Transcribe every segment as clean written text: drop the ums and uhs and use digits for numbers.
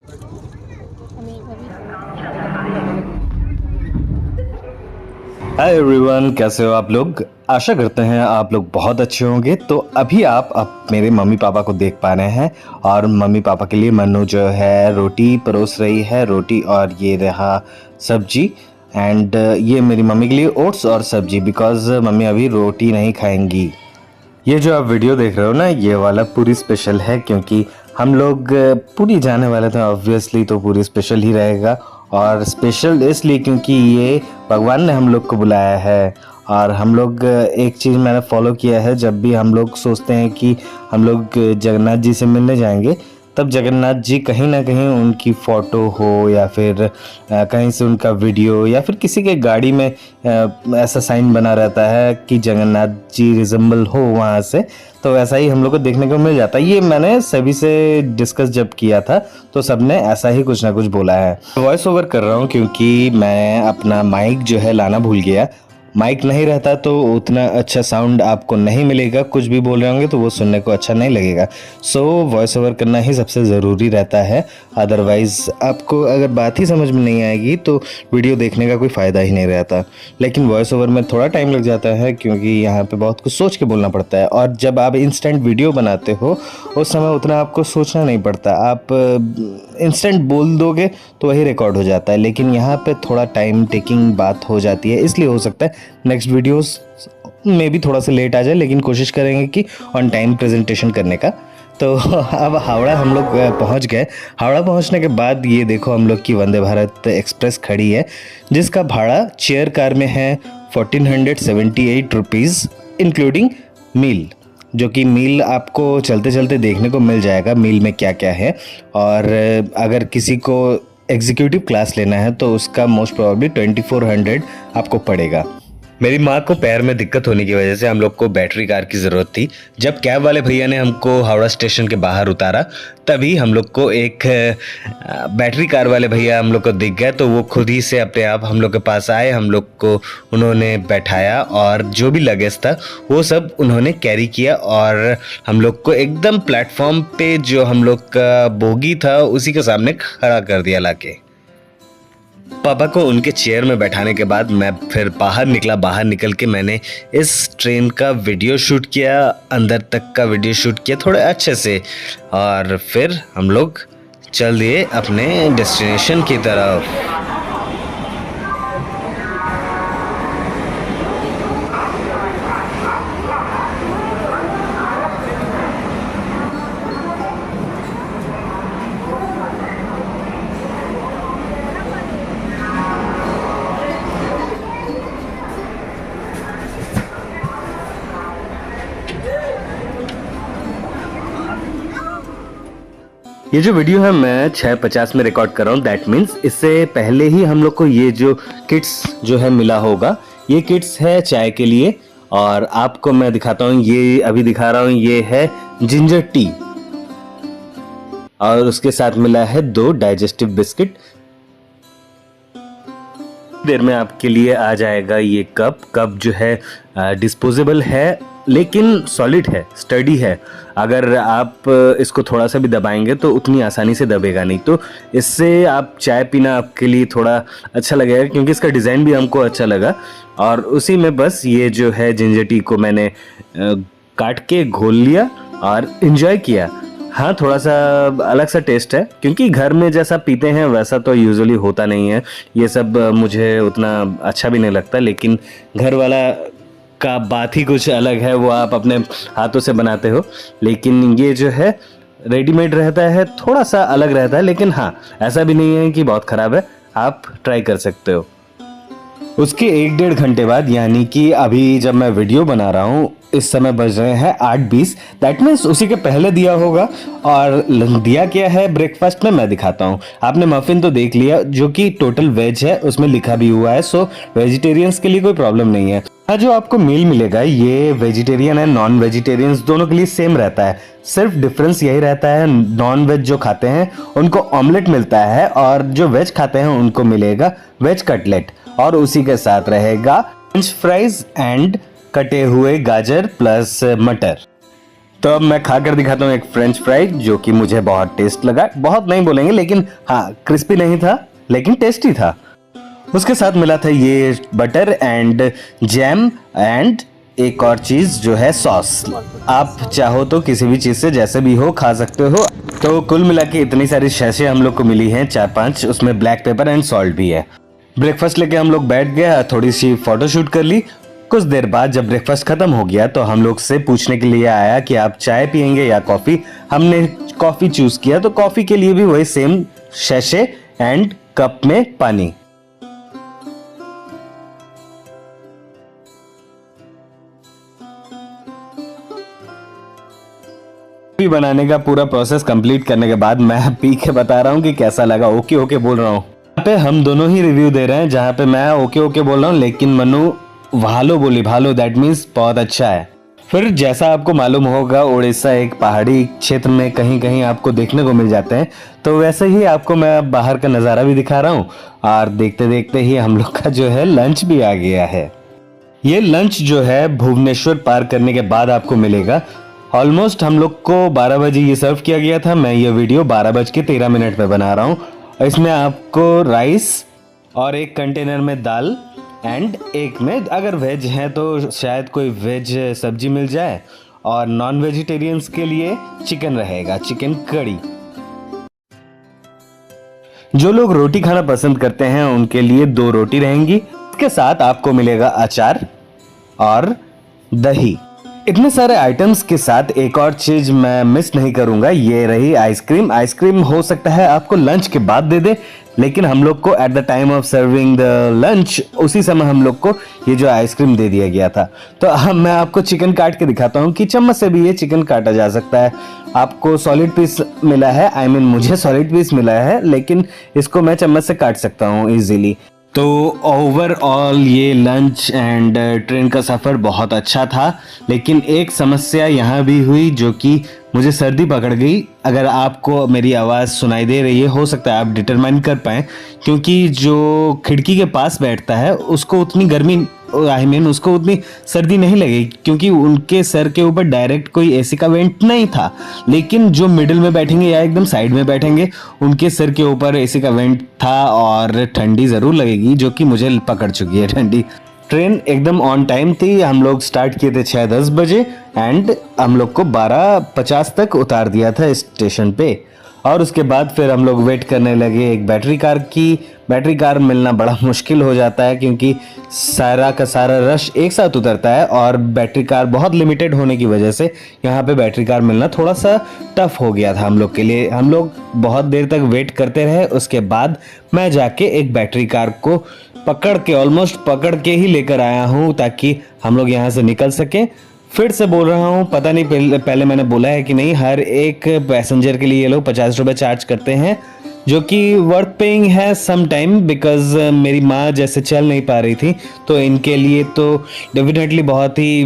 Hi everyone, कैसे हो आप लोग। आशा करते हैं आप लोग बहुत अच्छे होंगे। तो अभी आप मेरे मम्मी पापा को देख पा रहे हैं और मम्मी पापा के लिए मन्नू जो है रोटी परोस रही है। रोटी और ये रहा सब्जी एंड ये मेरी मम्मी के लिए ओट्स और सब्जी, बिकॉज मम्मी अभी रोटी नहीं खाएंगी। ये जो आप वीडियो देख रहे हो ना, ये वाला पूरी स्पेशल है क्योंकि हम लोग पूरी जाने वाले थे। ऑब्वियसली तो पूरी स्पेशल ही रहेगा, और स्पेशल इसलिए क्योंकि ये भगवान ने हम लोग को बुलाया है। और हम लोग एक चीज़ मैंने फॉलो किया है, जब भी हम लोग सोचते हैं कि हम लोग जगन्नाथ जी से मिलने जाएंगे, तब जगन्नाथ जी कहीं ना कहीं उनकी फ़ोटो हो या फिर कहीं से उनका वीडियो या फिर किसी के गाड़ी में ऐसा साइन बना रहता है कि जगन्नाथ जी रिजेंबल हो वहाँ से। तो ऐसा ही हम लोग को देखने को मिल जाता है। ये मैंने सभी से डिस्कस जब किया था तो सबने ऐसा ही कुछ ना कुछ बोला है। वॉइस ओवर कर रहा हूँ क्योंकि मैं अपना माइक जो है लाना भूल गया। माइक नहीं रहता तो उतना अच्छा साउंड आपको नहीं मिलेगा, कुछ भी बोल रहे होंगे तो वो सुनने को अच्छा नहीं लगेगा। सो वॉइस ओवर करना ही सबसे ज़रूरी रहता है। अदरवाइज़ आपको अगर बात ही समझ में नहीं आएगी तो वीडियो देखने का कोई फ़ायदा ही नहीं रहता। लेकिन वॉइस ओवर में थोड़ा टाइम लग जाता है क्योंकि यहाँ पे बहुत कुछ सोच के बोलना पड़ता है, और जब आप इंस्टेंट वीडियो बनाते हो उस समय उतना आपको सोचना नहीं पड़ता। आप इंस्टेंट बोल दोगे तो वही रिकॉर्ड हो जाता है। लेकिन यहाँ पे थोड़ा टाइम टेकिंग बात हो जाती है, इसलिए हो सकता है नेक्स्ट वीडियोस में भी थोड़ा सा लेट आ जाए, लेकिन कोशिश करेंगे कि ऑन टाइम प्रेजेंटेशन करने का। तो अब हावड़ा हम लोग पहुंच गए। हावड़ा पहुंचने के बाद ये देखो हम लोग की वंदे भारत एक्सप्रेस खड़ी है, जिसका भाड़ा चेयर कार में है 1478 रुपीज़ इंक्लूडिंग मील, जो कि मील आपको चलते चलते देखने को मिल जाएगा मील में क्या क्या है। और अगर किसी को एग्जीक्यूटिव क्लास लेना है तो उसका मोस्ट प्रोबेबली 2400 आपको पड़ेगा। मेरी माँ को पैर में दिक्कत होने की वजह से हम लोग को बैटरी कार की ज़रूरत थी। जब कैब वाले भैया ने हमको हावड़ा स्टेशन के बाहर उतारा तभी हम लोग को एक बैटरी कार वाले भैया हम लोग को दिख गए, तो वो खुद ही से अपने आप हम लोग के पास आए। हम लोग को उन्होंने बैठाया और जो भी लगेज था वो सब उन्होंने कैरी किया, और हम लोग को एकदम प्लेटफॉर्म पे जो हम लोग का बोगी था उसी के सामने खड़ा कर दिया लाके। पापा को उनके चेयर में बैठाने के बाद मैं फिर बाहर निकला। बाहर निकल के मैंने इस ट्रेन का वीडियो शूट किया, अंदर तक का वीडियो शूट किया थोड़े अच्छे से, और फिर हम लोग चल दिए अपने डेस्टिनेशन की तरफ। ये जो वीडियो है मैं 6:50 में रिकॉर्ड कर रहा हूँ। दैट मीन्स इससे पहले ही हम लोग को ये जो किट्स जो है मिला होगा। ये किट्स है चाय के लिए, और आपको मैं दिखाता हूँ, ये अभी दिखा रहा हूँ, ये है जिंजर टी, और उसके साथ मिला है 2 डाइजेस्टिव बिस्किट। देर में आपके लिए आ जाएगा ये कप जो है डिस्पोजेबल है लेकिन सॉलिड है, स्टडी है। अगर आप इसको थोड़ा सा भी दबाएंगे तो उतनी आसानी से दबेगा नहीं, तो इससे आप चाय पीना आपके लिए थोड़ा अच्छा लगेगा क्योंकि इसका डिज़ाइन भी हमको अच्छा लगा। और उसी में बस ये जो है जिंजर टी को मैंने काट के घोल लिया और इन्जॉय किया। हाँ, थोड़ा सा अलग सा टेस्ट है क्योंकि घर में जैसा पीते हैं वैसा तो यूजुअली होता नहीं है। ये सब मुझे उतना अच्छा भी नहीं लगता, लेकिन घर वाला का बात ही कुछ अलग है, वो आप अपने हाथों से बनाते हो। लेकिन ये जो है रेडीमेड रहता है, थोड़ा सा अलग रहता है, लेकिन हाँ ऐसा भी नहीं है कि बहुत ख़राब है, आप ट्राई कर सकते हो। उसके 1-1.5 घंटे बाद, यानी कि अभी जब मैं वीडियो बना रहा हूँ इस समय बज रहे हैं 8:20, दैट मीन्स उसी के पहले दिया होगा। और दिया क्या है ब्रेकफास्ट में मैं दिखाता हूँ। आपने मफिन तो देख लिया जो कि टोटल वेज है, उसमें लिखा भी हुआ है, सो वेजिटेरियंस के लिए कोई प्रॉब्लम नहीं है। हाँ, जो आपको मील मिलेगा ये वेजिटेरियन है, नॉन वेजिटेरियंस दोनों के लिए सेम रहता है। सिर्फ डिफरेंस यही रहता है, नॉन वेज जो खाते हैं उनको ऑमलेट मिलता है, और जो वेज खाते हैं उनको मिलेगा वेज कटलेट, और उसी के साथ रहेगा फ्रेंच फ्राइज एंड कटे हुए गाजर प्लस मटर। तो अब मैं खा कर दिखाता हूँ एक फ्रेंच फ्राई जो कि मुझे बहुत टेस्ट लगा। बहुत नहीं बोलेंगे लेकिन हाँ, क्रिस्पी नहीं था लेकिन टेस्टी था। उसके साथ मिला था ये बटर एंड जैम एंड एक और चीज जो है सॉस। आप चाहो तो किसी भी चीज से जैसे भी हो खा सकते हो। तो कुल मिला के इतनी सारी शैशे हम लोग को मिली हैं, 4-5, उसमें ब्लैक पेपर एंड सॉल्ट भी है। ब्रेकफास्ट लेके हम लोग बैठ गए, थोड़ी सी फोटोशूट कर ली। कुछ देर बाद जब ब्रेकफास्ट खत्म हो गया तो हम लोग से पूछने के लिए आया कि आप चाय पियेंगे या कॉफी। हमने कॉफी चूज किया, तो कॉफी के लिए भी वही सेम शैशे एंड कप में पानी। बनाने का पूरा प्रोसेस कंप्लीट करने के बाद मैं पी के बता रहा हूँ कि कैसा लगा। ओके ओके बोल रहा हूँ। यहाँ पे हम दोनों ही रिव्यू दे रहे हैं, जहाँ पे मैं ओके ओके बोल रहा हूँ लेकिन मनु भालो बोली। भालो दैट मीन्स बहुत अच्छा है। फिर जैसा आपको मालूम होगा, उड़ीसा एक पहाड़ी क्षेत्र में कहीं कहीं आपको देखने को मिल जाते हैं, तो वैसे ही आपको मैं बाहर का नज़ारा भी दिखा रहा हूँ। और देखते देखते ही हम लोग का जो है लंच भी आ गया है। ये लंच जो है भुवनेश्वर पार करने के बाद आपको मिलेगा। ऑलमोस्ट हम लोग को 12 बजे ये सर्व किया गया था। मैं ये वीडियो 12:13 में बना रहा हूँ। इसमें आपको राइस और एक कंटेनर में दाल एंड एक में अगर वेज है तो शायद कोई वेज सब्जी मिल जाए, और नॉन वेजिटेरियंस के लिए चिकन रहेगा, चिकन कड़ी। जो लोग रोटी खाना पसंद करते हैं उनके लिए 2 रोटी रहेंगी। इसके साथ आपको मिलेगा अचार और दही। इतने सारे आइटम्स के साथ एक और चीज मैं मिस नहीं करूंगा, ये रही आइसक्रीम। आइसक्रीम हो सकता है आपको लंच के बाद दे दे, लेकिन हम लोग को at the time of serving the lunch उसी समय हम लोग को ये जो आइसक्रीम दे दिया गया था। तो अब मैं आपको चिकन काट के दिखाता हूँ कि चम्मच से भी ये चिकन काटा जा सकता है। आपको सॉलिड पीस मिला है, आई मीन मुझे सॉलिड पीस मिला है, लेकिन इसको मैं चम्मच से काट सकता हूँ इजीली। तो ओवरऑल ये लंच एंड ट्रेन का सफ़र बहुत अच्छा था, लेकिन एक समस्या यहाँ भी हुई जो कि मुझे सर्दी पकड़ गई। अगर आपको मेरी आवाज़ सुनाई दे रही है, हो सकता है आप डिटरमाइन कर पाएँ, क्योंकि जो खिड़की के पास बैठता है उसको उतनी गर्मी उसको उतनी सर्दी नहीं लगी, क्योंकि उनके सर के ऊपर डायरेक्ट कोई एसी का वेंट नहीं था। लेकिन जो मिडिल में बैठेंगे या एकदम साइड में बैठेंगे उनके सर के ऊपर एसी का वेंट था और ठंडी ज़रूर लगेगी, जो कि मुझे पकड़ चुकी है ठंडी। ट्रेन एकदम ऑन टाइम थी। हम लोग स्टार्ट किए थे 6-10 बजे एंड हम लोग को 12:50 तक उतार दिया था स्टेशन पे। और उसके बाद फिर हम लोग वेट करने लगे एक बैटरी कार की। बैटरी कार मिलना बड़ा मुश्किल हो जाता है क्योंकि सारा का सारा रश एक साथ उतरता है, और बैटरी कार बहुत लिमिटेड होने की वजह से यहाँ पे बैटरी कार मिलना थोड़ा सा टफ हो गया था हम लोग के लिए। हम लोग बहुत देर तक वेट करते रहे। उसके बाद मैं जाके एक बैटरी कार को पकड़ के, ऑलमोस्ट पकड़ के ही लेकर आया हूँ ताकि हम लोग यहाँ से निकल सकें। फिर से बोल रहा हूँ, पता नहीं पहले मैंने बोला है कि नहीं, हर एक पैसेंजर के लिए ये लोग 50 रुपये चार्ज करते हैं, जो कि वर्थ पेइंग है सम टाइम, बिकॉज मेरी माँ जैसे चल नहीं पा रही थी तो इनके लिए तो डेफिनेटली बहुत ही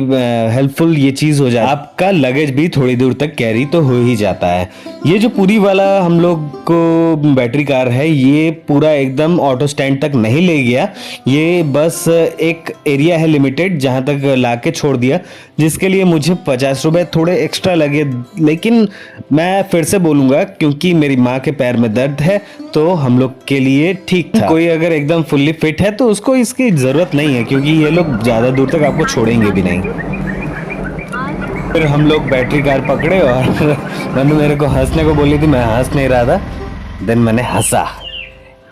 हेल्पफुल ये चीज़ हो जाए। आपका लगेज भी थोड़ी दूर तक कैरी तो हो ही जाता है। ये जो पूरी वाला हम लोग को बैटरी कार है, ये पूरा एकदम ऑटो स्टैंड तक नहीं ले गया। ये बस एक एरिया है लिमिटेड जहाँ तक ला के छोड़ दिया, जिसके लिए मुझे 50 रुपये थोड़े एक्स्ट्रा लगे। लेकिन मैं फिर से बोलूँगा, क्योंकि मेरी माँ के पैर में दर्द है तो हम लोग के लिए ठीक था। कोई अगर एकदम फुल्ली फिट है तो उसको इसकी ज़रूरत नहीं है, क्योंकि ये लोग ज़्यादा दूर तक आपको छोड़ेंगे भी नहीं। फिर हम लोग बैटरी कार पकड़े और मनु मेरे को हंसने को बोली थी, मैं हंस नहीं रहा था। देन मैंने हंसा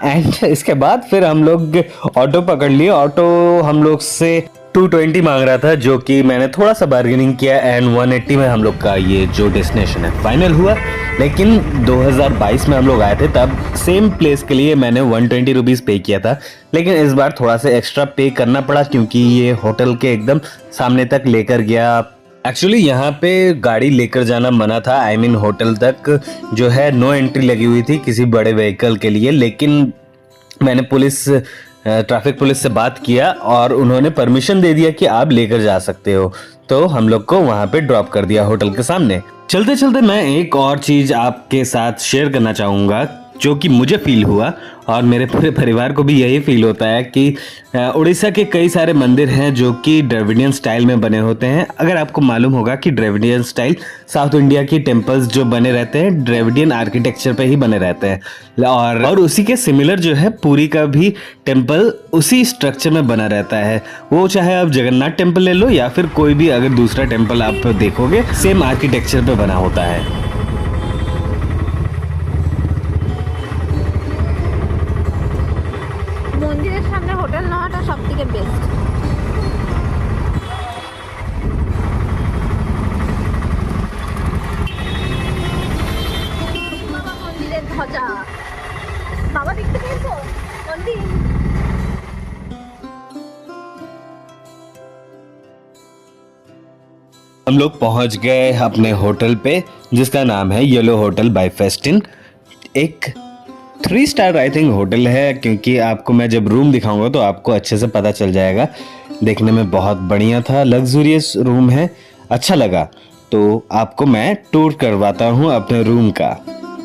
एंड इसके बाद फिर हम लोग ऑटो पकड़ लिए। ऑटो हम लोग से 220 मांग रहा था, जो कि मैंने थोड़ा सा बार्गेनिंग किया एंड 180 में हम लोग का ये जो डेस्टिनेशन है फाइनल हुआ। लेकिन 2022 में हम लोग आए थे, तब सेम प्लेस के लिए मैंने 120 रुपीज़ पे किया था, लेकिन इस बार थोड़ा सा एक्स्ट्रा पे करना पड़ा क्योंकि ये होटल के एकदम सामने तक लेकर गया। एक्चुअली यहाँ पे गाड़ी लेकर जाना मना था, आई मीन होटल तक जो है नो एंट्री लगी हुई थी किसी बड़े व्हीकल के लिए। लेकिन मैंने ट्रैफिक पुलिस से बात किया और उन्होंने परमिशन दे दिया कि आप लेकर जा सकते हो, तो हम लोग को वहाँ पे ड्रॉप कर दिया होटल के सामने। चलते चलते मैं एक और चीज़ आपके साथ शेयर करना चाहूँगा जो कि मुझे फील हुआ और मेरे पूरे परिवार को भी यही फील होता है कि उड़ीसा के कई सारे मंदिर हैं जो कि द्रविडियन स्टाइल में बने होते हैं। अगर आपको मालूम होगा कि द्रविडियन स्टाइल साउथ इंडिया की टेम्पल्स जो बने रहते हैं द्रविडियन आर्किटेक्चर पे ही बने रहते हैं और उसी के सिमिलर जो है पुरी का भी टेम्पल उसी स्ट्रक्चर में बना रहता है। वो चाहे आप जगन्नाथ टेम्पल ले लो या फिर कोई भी अगर दूसरा टेम्पल आप देखोगे सेम आर्किटेक्चर पे बना होता है। মন্দিরের সামনে হোটেল নেওয়াটা সবথেকে বেস্ট। বাবা মন্দিরের ধ্বজা, বাবা দেখতে পেয়েছো মন্দির? हम लोग पहुंच गए अपने होटल पे जिसका नाम है येलो होटल बाय फेस्टिन। एक 3 स्टार आई थिंक होटल है, क्योंकि आपको मैं जब रूम दिखाऊंगा तो आपको अच्छे से पता चल जाएगा। देखने में बहुत बढ़िया था, लग्जूरियस रूम है, अच्छा लगा। तो आपको मैं टूर करवाता हूँ अपने रूम का।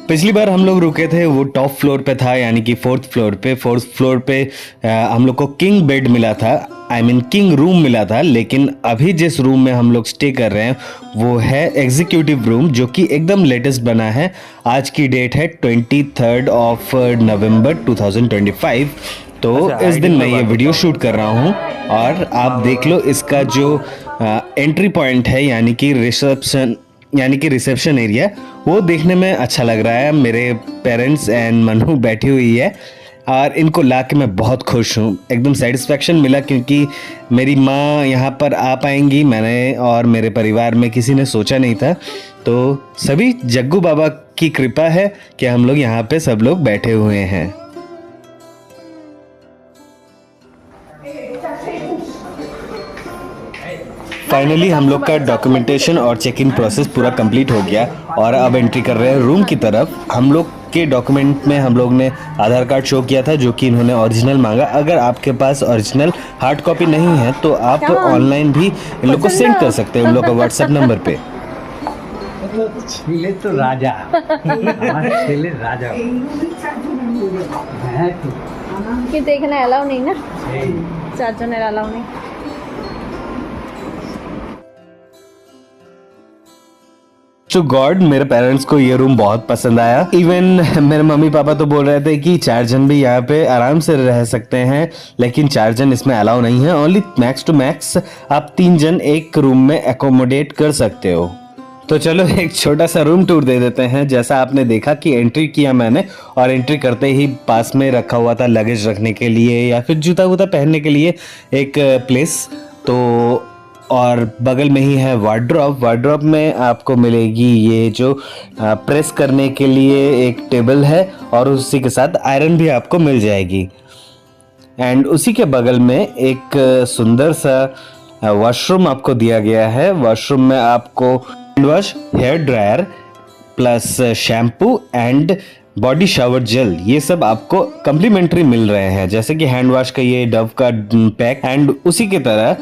पिछली बार हम लोग रुके थे वो टॉप फ्लोर पे था, यानी कि 4th फ्लोर पे। 4th फ्लोर पे हम लोग को किंग बेड मिला था, आई मीन किंग रूम मिला था। लेकिन अभी जिस रूम में हम लोग स्टे कर रहे हैं वो है एग्जीक्यूटिव रूम, जो कि एकदम लेटेस्ट बना है। आज की डेट है 23 ऑफ नवंबर 2025। तो इस दिन मैं ये वीडियो शूट कर रहा हूँ और आप देख लो इसका जो एंट्री पॉइंट है यानी कि रिसेप्शन एरिया, वो देखने में अच्छा लग रहा है। मेरे पेरेंट्स एंड मनु बैठी हुई है और इनको ला के मैं बहुत खुश हूँ, एकदम सेटिस्फेक्शन मिला, क्योंकि मेरी माँ यहाँ पर आ पाएंगी मैंने और मेरे परिवार में किसी ने सोचा नहीं था। तो सभी जग्गू बाबा की कृपा है कि हम लोग यहाँ पे सब लोग बैठे हुए हैं। फाइनली हम लोग का डॉक्यूमेंटेशन और चेक इन प्रोसेस पूरा कंप्लीट हो गया और अब एंट्री कर रहे हैं रूम की तरफ। हम लोग के डॉक्यूमेंट में हम लोग ने आधार कार्ड शो किया था, जो कि इन्होंने ओरिजिनल मांगा। अगर आपके पास ओरिजिनल हार्ड कॉपी नहीं है तो आप ऑनलाइन भी इन लोग को सेंड कर सकते हैं उन लोग का व्हाट्सएप नंबर पे। ছেলে তো রাজা, আমার ছেলে রাজা। হ্যাঁ তো কিন্তু এখানে অ্যালাউ নেই না, 4 জনের অ্যালাউ নেই। टू गॉड मेरे पेरेंट्स को ये रूम बहुत पसंद आया। इवन मेरे मम्मी पापा तो बोल रहे थे कि 4 जन भी यहाँ पे आराम से रह सकते हैं, लेकिन 4 जन इसमें अलाउ नहीं है। ओनली मैक्स टू मैक्स आप 3 जन एक रूम में एकोमोडेट कर सकते हो। तो चलो एक छोटा सा रूम टूर दे देते हैं। जैसा आपने देखा कि एंट्री किया मैंने और एंट्री करते ही पास में रखा हुआ था लगेज रखने के लिए या फिर जूता वूता पहनने के लिए एक प्लेस, तो और बगल में ही है वार्डरोब। वार्डरोब में आपको मिलेगी ये जो प्रेस करने के लिए एक टेबल है और उसी के साथ आयरन भी आपको मिल जाएगी। एंड उसी के बगल में एक सुंदर सा वॉशरूम आपको दिया गया है। वॉशरूम में आपको hand wash, hair dryer plus shampoo and body shower gel, ये सब आपको कम्प्लीमेंट्री मिल रहे हैं। जैसे कि हैंड वॉश का ये डव का पैक, एंड उसी की तरह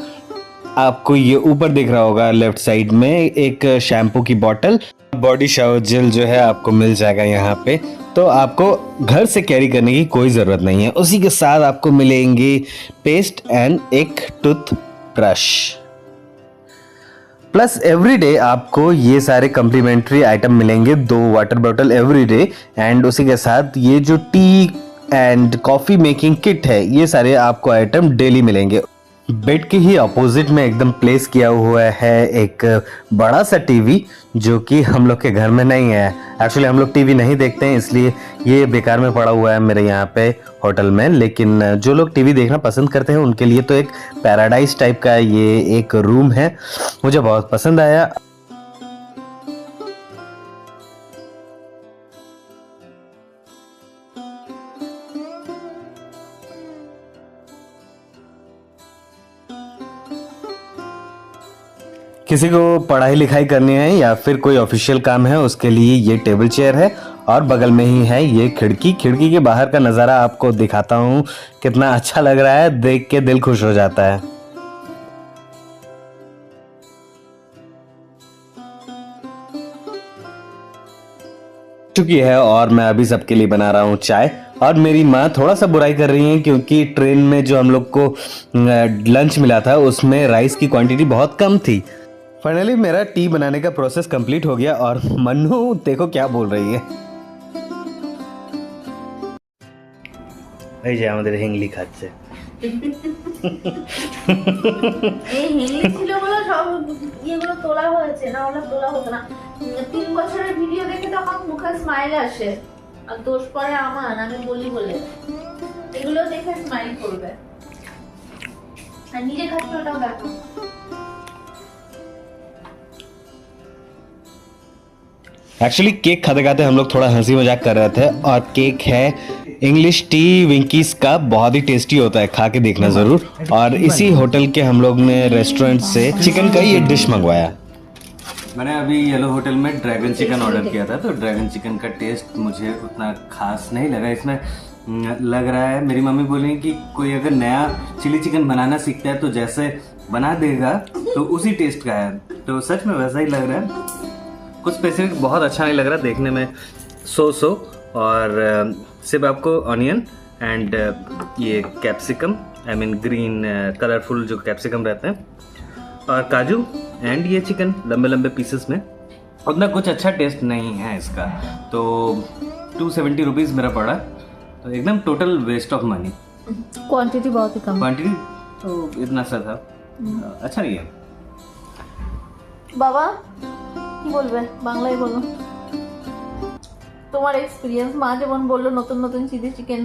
आपको ये ऊपर दिख रहा होगा लेफ्ट साइड में एक शैम्पू की बॉटल, बॉडी शावर जेल जो है आपको मिल जाएगा यहाँ पे। तो आपको घर से कैरी करने की कोई ज़रूरत नहीं है। उसी के साथ आपको मिलेंगे पेस्ट एंड एक टूथ ब्रश। प्लस एवरीडे आपको ये सारे कम्प्लीमेंट्री आइटम मिलेंगे, 2 वाटर बॉटल एवरीडे, एंड उसी के साथ ये जो T and coffee making kit है, ये सारे आपको आइटम डेली मिलेंगे। बेड के ही अपोजिट में एकदम प्लेस किया हुआ है एक बड़ा सा टीवी, जो कि हम लोग के घर में नहीं है। एक्चुअली हम लोग टीवी नहीं देखते हैं, इसलिए ये बेकार में पड़ा हुआ है मेरे यहाँ पे होटल में। लेकिन जो लोग टीवी देखना पसंद करते हैं उनके लिए तो एक पैराडाइज टाइप का ये एक रूम है, मुझे बहुत पसंद आया। किसी को पढ़ाई लिखाई करनी है या फिर कोई ऑफिशियल काम है, उसके लिए ये टेबल चेयर है और बगल में ही है ये खिड़की। खिड़की के बाहर का नज़ारा आपको दिखाता हूँ, कितना अच्छा लग रहा है, देख के दिल खुश हो जाता है। चुकी है और मैं अभी सबके लिए बना रहा हूँ चाय। और मेरी माँ थोड़ा सा बुराई कर रही है क्योंकि ट्रेन में जो हम लोग को लंच मिला था उसमें राइस की क्वांटिटी बहुत कम थी। फाइनली मेरा टी बनाने का प्रोसेस कंप्लीट हो गया और मन्नू देखो क्या बोल रही है। এই যে আমাদের হিংলি খাচ্ছে। এই হিন্দি ছিল বলে সব ইয়েগুলো তোলা হয়েছে, না হলে তোলা হতো না। 3 বছরের ভিডিও দেখে তো আমার মুখে স্মাইল আসে, আর দোষ পড়ে আমার, আমি বলি বলে। এগুলো দেখে স্মাইল করবে, আর নিজে খাচ্ছে ওটাও দেখো। एक्चुअली केक खाते खाते हम लोग थोड़ा हंसी मजाक कर रहे थे और केक है इंग्लिश टी विंकीज का, बहुत ही टेस्टी होता है, खा के देखना ज़रूर। और इसी होटल के हम लोग ने रेस्टोरेंट से चिकन का ये डिश मंगवाया। मैंने अभी येलो होटल में ड्रैगन चिकन ऑर्डर किया था, तो ड्रैगन चिकन का टेस्ट मुझे उतना खास नहीं लगा। इसमें लग रहा है, मेरी मम्मी बोली कि कोई अगर नया चिली चिकन बनाना सीखता है तो जैसे बना देगा तो उसी टेस्ट का है, तो सच में वैसा ही लग रहा है। कुछ स्पेसिफिक बहुत अच्छा नहीं लग रहा देखने में, सो और सिर्फ आपको ऑनियन एंड ये capsicum, I mean green colourful जो कैप्सिकम रहते हैं, और काजू एंड ये चिकन लंबे लंबे पीसेस में। उतना कुछ अच्छा टेस्ट नहीं है इसका, तो 270 रुपीज़ मेरा पड़ा, तो एकदम total waste of money. Quantity बहुत ही कम, क्वांटिटी तो इतना सा था, अच्छा नहीं है। বাবা কি বলবে, বাংলায় বলো। তোমার এক্সপিরিয়েন্স, মা যেমন বললো নতুন নতুন চিলি চিকেন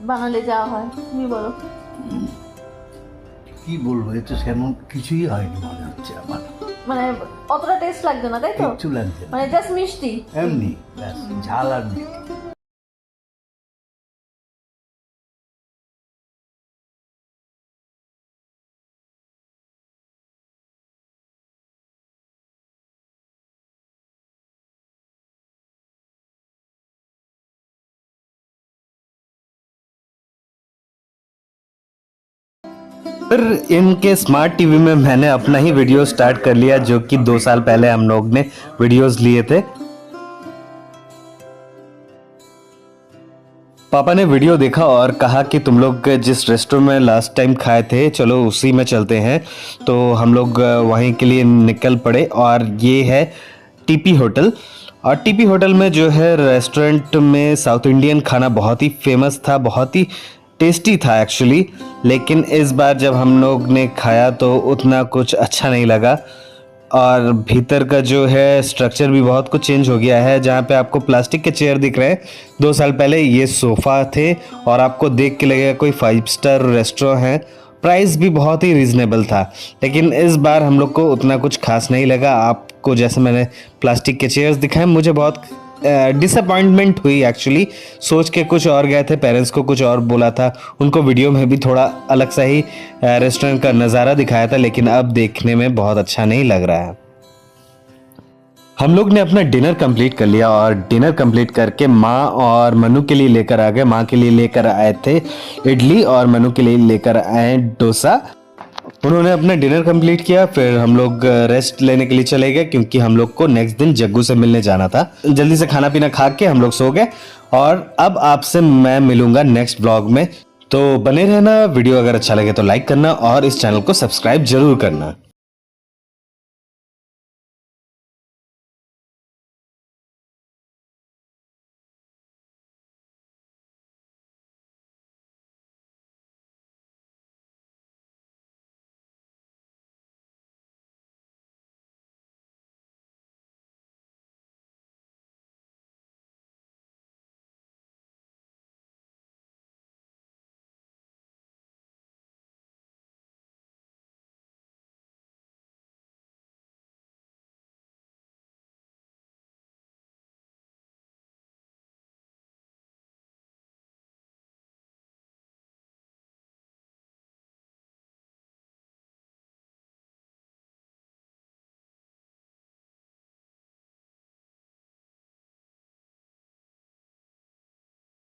বানালে যা হয়, তুমি বলো। কি বলবো, এ তো সেমন কিছুই হয়নি মনে হচ্ছে আমার। মানে অতটা টেস্ট লাগছে না, তাই তো? কিচ্ছু লাগছে না, মানে জাস্ট মিষ্টি এমনি ব্যাস, ঝাল আর মিষ্টি। फिर इनके स्मार्ट टीवी में मैंने अपना ही वीडियो स्टार्ट कर लिया, जो कि 2 साल पहले हम लोग ने वीडियोस लिए थे। पापा ने वीडियो देखा और कहा कि तुम लोग जिस रेस्टोरेंट में लास्ट टाइम खाए थे चलो उसी में चलते हैं, तो हम लोग वहीं के लिए निकल पड़े। और ये है टीपी होटल, और टीपी होटल में जो है रेस्टोरेंट में साउथ इंडियन खाना बहुत ही फेमस था, बहुत ही टेस्टी था एक्चुअली। लेकिन इस बार जब हम लोग ने खाया तो उतना कुछ अच्छा नहीं लगा, और भीतर का जो है स्ट्रक्चर भी बहुत कुछ चेंज हो गया है। जहाँ पे आपको प्लास्टिक के चेयर दिख रहे हैं, 2 साल पहले ये सोफ़ा थे, और आपको देख के लगेगा कोई 5 स्टार रेस्टोरेंट है। प्राइस भी बहुत ही रीज़नेबल था, लेकिन इस बार हम लोग को उतना कुछ खास नहीं लगा। आपको जैसे मैंने प्लास्टिक के चेयर्स दिखाए, मुझे बहुत डिसअपॉइंटमेंट हुई एक्चुअली। सोच के कुछ और गए थे, पेरेंट्स को कुछ और बोला था, उनको वीडियो में भी थोड़ा अलग सा ही रेस्टोरेंट का नज़ारा दिखाया था, लेकिन अब देखने में बहुत अच्छा नहीं लग रहा है। हम लोग ने अपना डिनर कंप्लीट कर लिया, और डिनर कंप्लीट करके माँ और मनु के लिए लेकर आ गए। माँ के लिए लेकर आए थे इडली और मनु के लिए लेकर आए डोसा। उन्होंने अपना डिनर कंप्लीट किया, फिर हम लोग रेस्ट लेने के लिए चले गए क्योंकि हम लोग को नेक्स्ट दिन जग्गू से मिलने जाना था। जल्दी से खाना पीना खा के हम लोग सो गए, और अब आपसे मैं मिलूंगा नेक्स्ट ब्लॉग में, तो बने रहना। वीडियो अगर अच्छा लगे तो लाइक करना और इस चैनल को सब्सक्राइब जरूर करना।